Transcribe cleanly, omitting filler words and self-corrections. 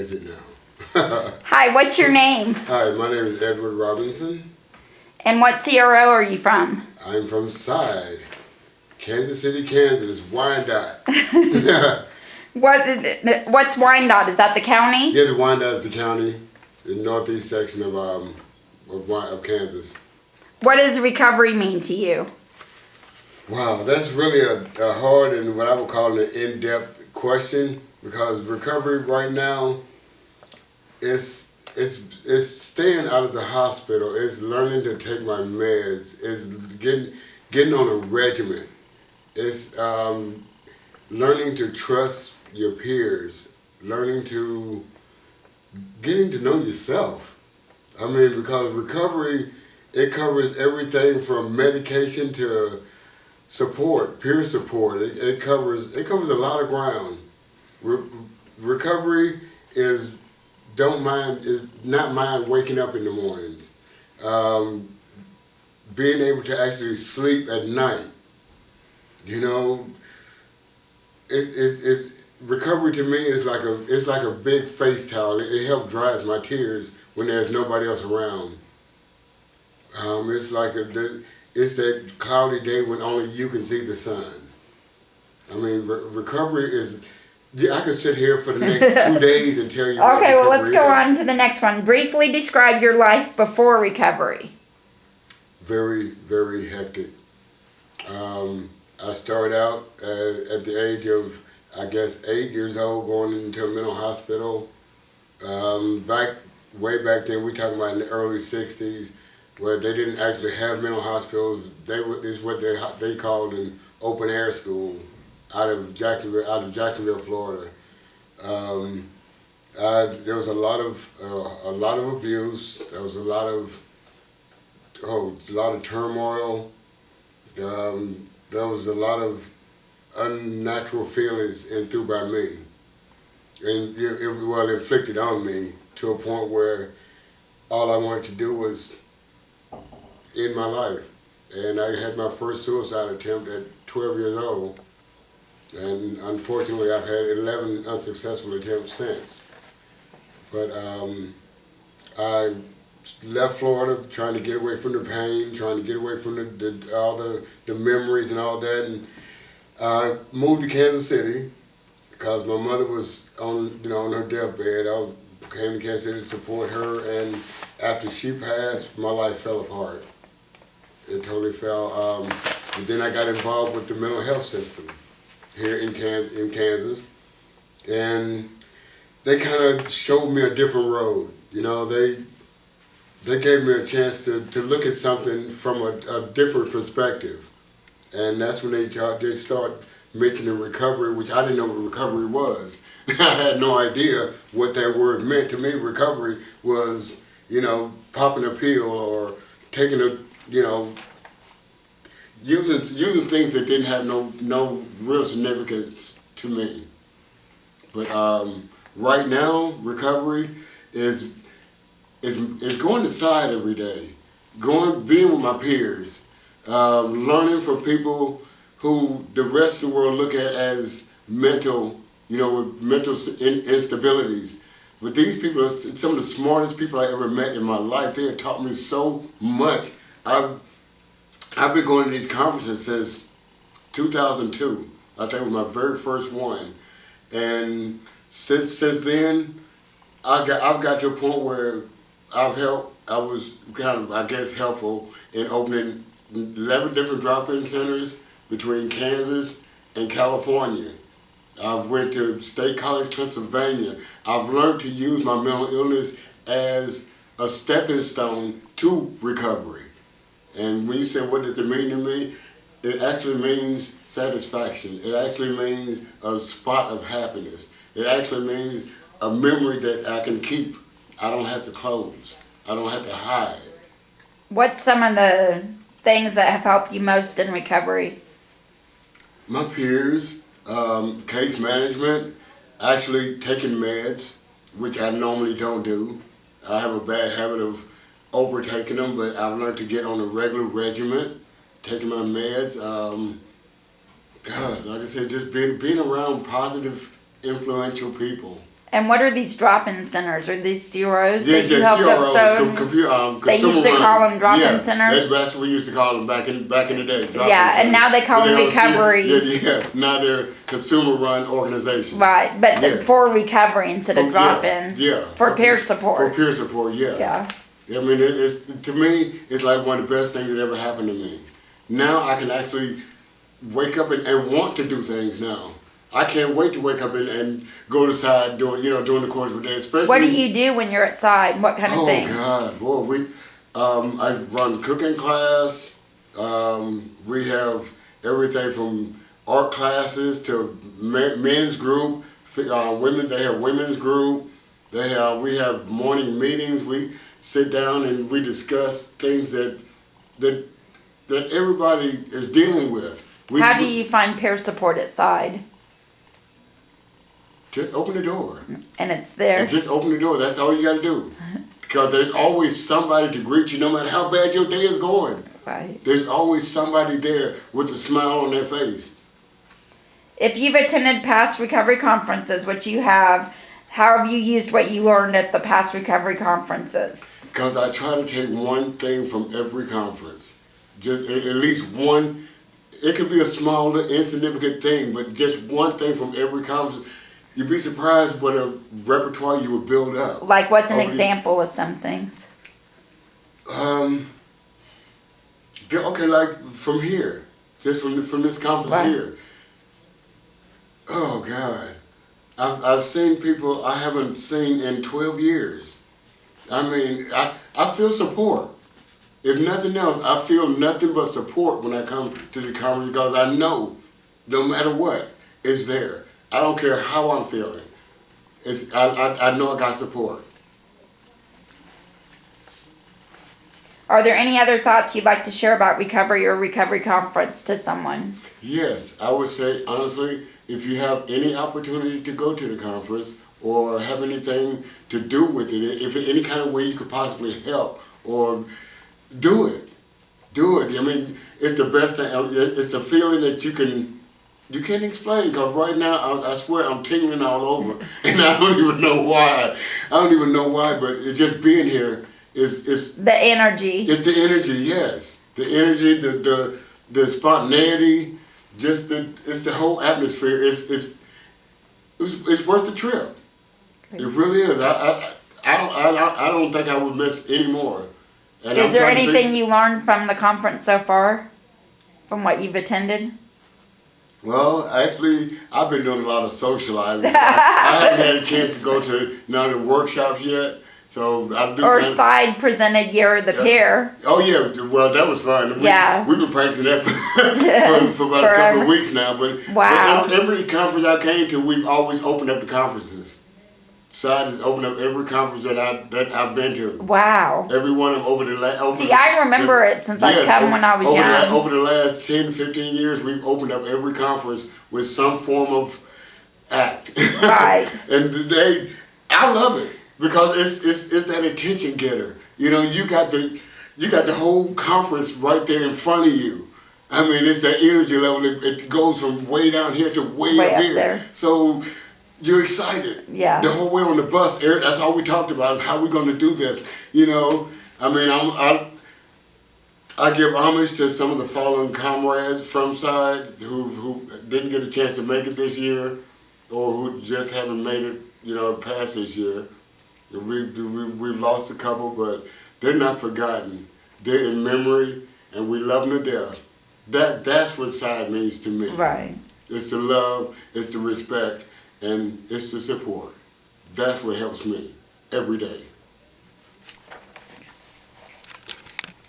exit now. Hi, what's your name? Hi, my name is Edward Robinson. And what CRO are you from? I'm from Side, Kansas City, Kansas, Wyandotte. What's Wyandotte? Is that the county? Yeah, the Wyandotte is the county, the northeast section of Kansas. What does recovery mean to you? Wow, that's really a hard and what I would call an in-depth question, because recovery right now is staying out of the hospital. It's learning to take my meds. It's getting on a regimen. It's learning to trust your peers. Getting to know yourself. I mean, because recovery, it covers everything from medication to support, peer support. It covers a lot of ground. Recovery is not mind waking up in the mornings. Being able to actually sleep at night. You know, recovery to me is like a big face towel. It helps dries my tears when there's nobody else around. It's that cloudy day when only you can see the sun. I mean, recovery is. I could sit here for the next 2 days and tell you. Okay, well, let's go on to the next one. Briefly describe your life before recovery. Very, very hectic. I started out at the age of, I guess, 8 years old, going into a mental hospital. Way back then, we're talking about in the early '60s, where they didn't actually have mental hospitals. It's what they called an open air school out of Jacksonville, Florida. There was a lot of abuse. There was a lot of turmoil. There was a lot of unnatural feelings through by me, and inflicted on me to a point where all I wanted to do was end my life. And I had my first suicide attempt at 12 years old, and unfortunately I've had 11 unsuccessful attempts since. But I left Florida trying to get away from the pain, trying to get away from all the memories and all that, and I moved to Kansas City because my mother was on her deathbed. I came to Kansas City to support her, and after she passed, my life fell apart. It totally fell. But then I got involved with the mental health system here in Kansas, and they kind of showed me a different road. They gave me a chance to look at something from a different perspective. And that's when they start mentioning recovery, which I didn't know what recovery was. I had no idea what that word meant. To me, recovery was, popping a pill or taking using things that didn't have no real significance to me. But right now, recovery is going to Side every day, being with my peers, learning from people who the rest of the world look at as mental, with mental instabilities. But these people are some of the smartest people I ever met in my life. They have taught me so much. I've been going to these conferences since 2002. I think it was my very first one, and since then, I've got to a point where I was kind of, I guess, helpful in opening 11 different drop-in centers between Kansas and California. I've went to State College, Pennsylvania. I've learned to use my mental illness as a stepping stone to recovery. And when you say, what does it mean to me? It actually means satisfaction. It actually means a spot of happiness. It actually means a memory that I can keep. I don't have to close. I don't have to hide. What's some of the things that have helped you most in recovery? My peers, case management, actually taking meds, which I normally don't do. I have a bad habit of overtaking them, but I've learned to get on a regular regimen, taking my meds. Like I said, just being around positive, influential people. And what are these drop-in centers? Are these CROs Yeah, that you yeah, helped CROs, Stone? They used to consumer call run. them drop-in Yeah, centers? that's what we used to call them back in the day. Drop-in Yeah, and centers. now they call But them don't see it. recovery. Yeah. Now they're consumer run organizations. Right, but Yes. for recovery instead of Yeah, drop-in. yeah. For peer For support. peer support, yes. Yeah. I mean, it's to me, it's like one of the best things that ever happened to me. Now I can actually wake up and want to do things now. I can't wait to wake up and go to the side during the course of the day, especially. What do you do when you're outside? What kind of things? Oh God, boy, I run cooking class. We have everything from art classes to men's group. Women, they have women's group. We have morning meetings. We sit down and we discuss things that everybody is dealing with. How do you find peer support outside? Just open the door. And it's there. And just open the door. That's all you got to do. Because there's always somebody to greet you, no matter how bad your day is going. Right. There's always somebody there with a smile on their face. If you've attended past recovery conferences, which you have, how have you used what you learned at the past recovery conferences? Because I try to take one thing from every conference. Just at least one. It could be a small, insignificant thing, but just one thing from every conference. You'd be surprised what a repertoire you would build up. Like what's an Okay. example of some things? Okay, like from here, just from this conference Right. here. Oh God, I've seen people I haven't seen in 12 years. I mean, I feel support. If nothing else, I feel nothing but support when I come to the conference because I know, no matter what, it's there. I don't care how I'm feeling. I know I got support. Are there any other thoughts you'd like to share about recovery or recovery conference to someone? Yes, I would say honestly, if you have any opportunity to go to the conference or have anything to do with it, if in any kind of way you could possibly help or do it. Do it. I mean, it's the best thing. It's a feeling that you can't explain because right now I swear I'm tingling all over and I don't even know why. But it's just being here is The energy. it's the energy, yes. The energy, the spontaneity, it's the whole atmosphere. It's worth the trip. It really is. I don't think I would miss any more. And Is I'm there trying to anything you learned from the conference so far? From what you've attended? Well, actually, I've been doing a lot of socializing. So I haven't had a chance to go to none of the workshops yet. So I do. Or side presented year of the peer? Oh yeah, well that was fun. Yeah. We've been practicing that for about a couple of weeks now. But Wow. every conference I came to, we've always opened up the conferences. SIDE has opened up every conference that I've been to. Wow. Every one of them over the last. See, I remember it since I've come when I was young. Over the last 10, 15 years, we've opened up every conference with some form of act. Right. And I love it because it's that attention getter. You know, you got the whole conference right there in front of you. I mean, it's that energy level. It goes from way down here to way Way up up here. there. So you're excited. Yeah. The whole way on the bus, Eric, that's all we talked about is how we're going to do this. You know, I mean, I give homage to some of the fallen comrades from SIDE who didn't get a chance to make it this year or who just haven't made it, past this year. We've lost a couple, but they're not forgotten. They're in memory, and we love them to death. That's what SIDE means to me. Right. It's the love, it's the respect, and it's the support. That's what helps me every day.